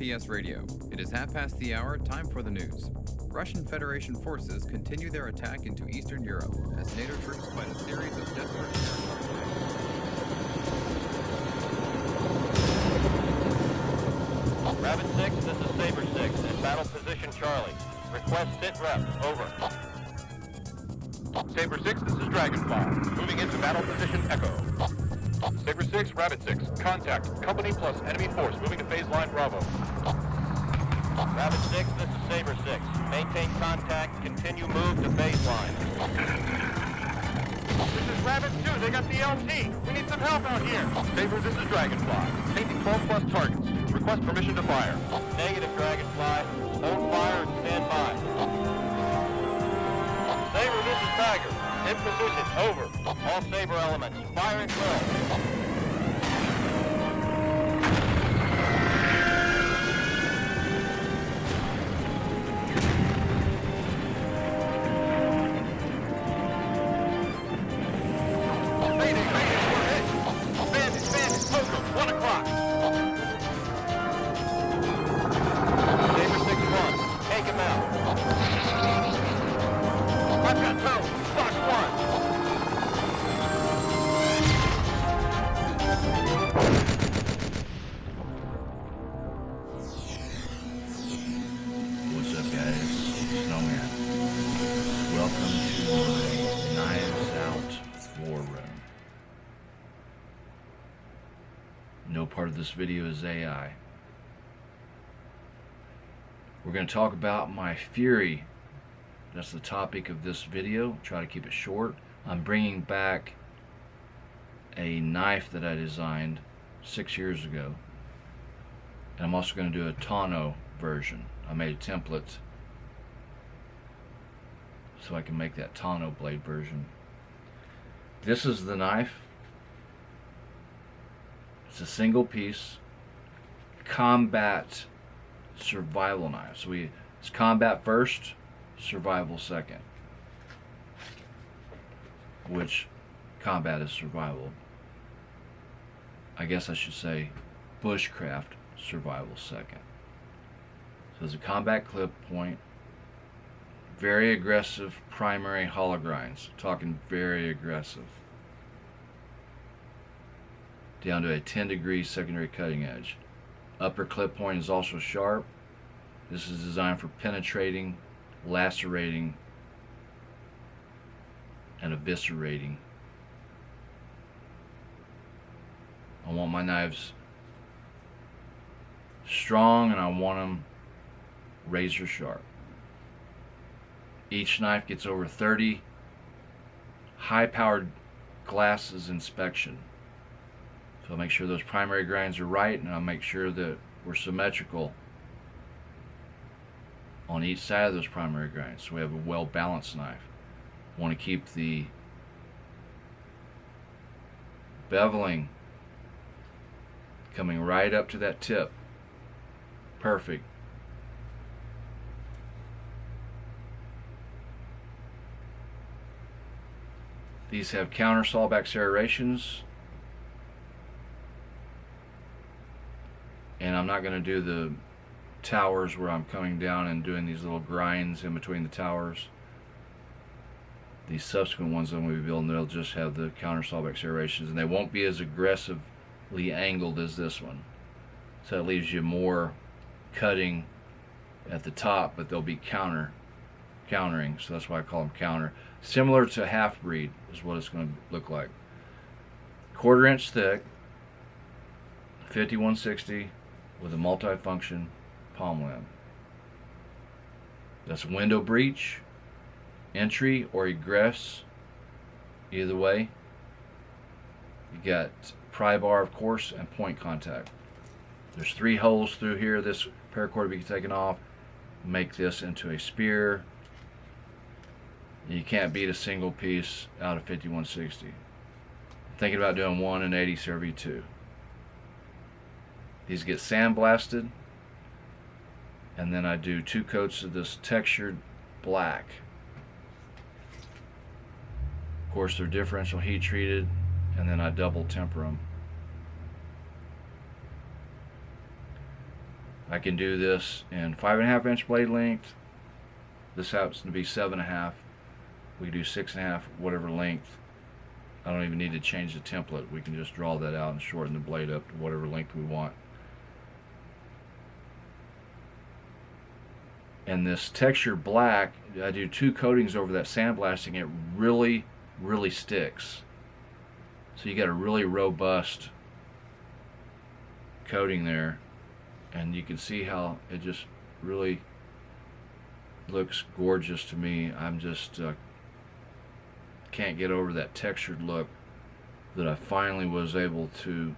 CBS Radio. It is 1:30. Time for the news. Russian Federation forces continue their attack into Eastern Europe as NATO troops fight a series of desperate Rabbit 6, this is Saber 6, in battle position Charlie. Request sit rep, over. Saber 6, this is Dragonfly. Moving into battle position Echo. Saber 6, Rabbit 6, contact. Company plus enemy force moving to phase line Bravo. Rabbit 6, this is Saber 6. Maintain contact, continue move to phase line. This is Rabbit 2, they got the LT. We need some help out here. Saber, this is Dragonfly. Painting 12 plus targets. Request permission to fire. Negative, Dragonfly. Hold fire and stand by. Saber, this is Tiger. In position, over. All Saber elements, fire and drill. No part of this video is AI. We're going to talk about my Fury. That's the topic of this video. Try to keep it short. I'm bringing back a knife that I designed 6 years ago. And I'm also going to do a tonneau version. I made a template so I can make that tonneau blade version. This is the knife. It's a single piece combat survival knife. So it's combat first, survival second. Which combat is survival. I guess I should say bushcraft survival second. So it's a combat clip point. Very aggressive primary hollow grinds. Talking very aggressive. Down to a 10-degree secondary cutting edge. Upper clip point is also sharp. This is designed for penetrating, lacerating, and eviscerating. I want my knives strong and I want them razor sharp. Each knife gets over 30 high-powered glasses inspection. So I'll make sure those primary grinds are right, and I'll make sure that we're symmetrical on each side of those primary grinds, so we have a well-balanced knife. Want to keep the beveling coming right up to that tip. Perfect. These have counter sawback serrations. And I'm not going to do the towers where I'm coming down and doing these little grinds in between the towers. These subsequent ones I'm going to be building, they'll just have the counter sawback serrations, and they won't be as aggressively angled as this one. So it leaves you more cutting at the top, but they'll be countering, so that's why I call them counter. Similar to half breed is what it's going to look like. 1/4 inch thick, 5160 with a multi-function pommel end. That's window breach, entry, or egress. Either way. You got pry bar, of course, and point contact. There's 3 holes through here. This paracord will be taken off. Make this into a spear. You can't beat a single piece out of 5160. Thinking about doing 1 in 80 CRV2. These get sandblasted, and then I do 2 coats of this textured black. Of course, they're differential heat treated, and then I double temper them. I can do this in 5.5 inch blade length. This happens to be 7.5. We can do 6.5, whatever length. I don't even need to change the template. We can just draw that out and shorten the blade up to whatever length we want. And this texture black, I do 2 coatings over that sandblasting. It really, really sticks. So you got a really robust coating there, and you can see how it just really looks gorgeous to me. I'm just can't get over that textured look that I finally was able to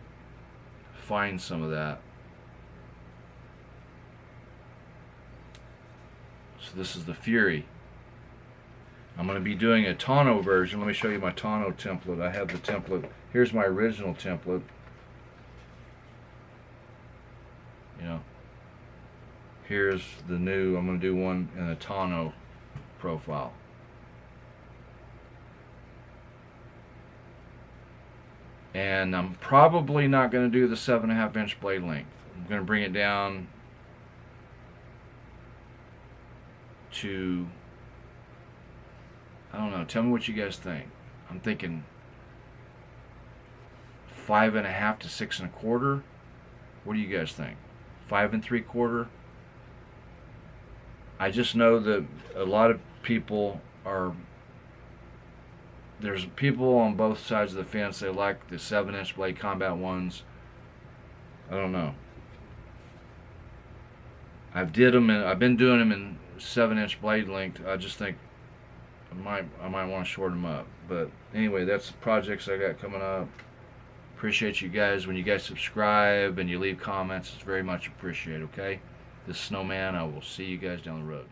find some of that. So this is the Fury. I'm going to be doing a tonneau version. Let me show you my tonneau template. I have the template. Here's my original template. You know, here's the new. I'm going to do one in a tonneau profile. And I'm probably not going to do the 7.5 inch blade length. I'm going to bring it down to, I don't know, tell me what you guys think. I'm thinking 5.5 to 6.25. What do you guys think? 5 3/4. I just know that a lot of people are, there's people on both sides of the fence. They like the 7-inch blade combat ones. I don't know. I've been doing them in 7-inch blade length. I just think I might want to shorten them up. But anyway, that's the projects I got coming up. Appreciate you guys. When you guys subscribe and you leave comments, it's very much appreciated, okay? This is Snowman. I will see you guys down the road.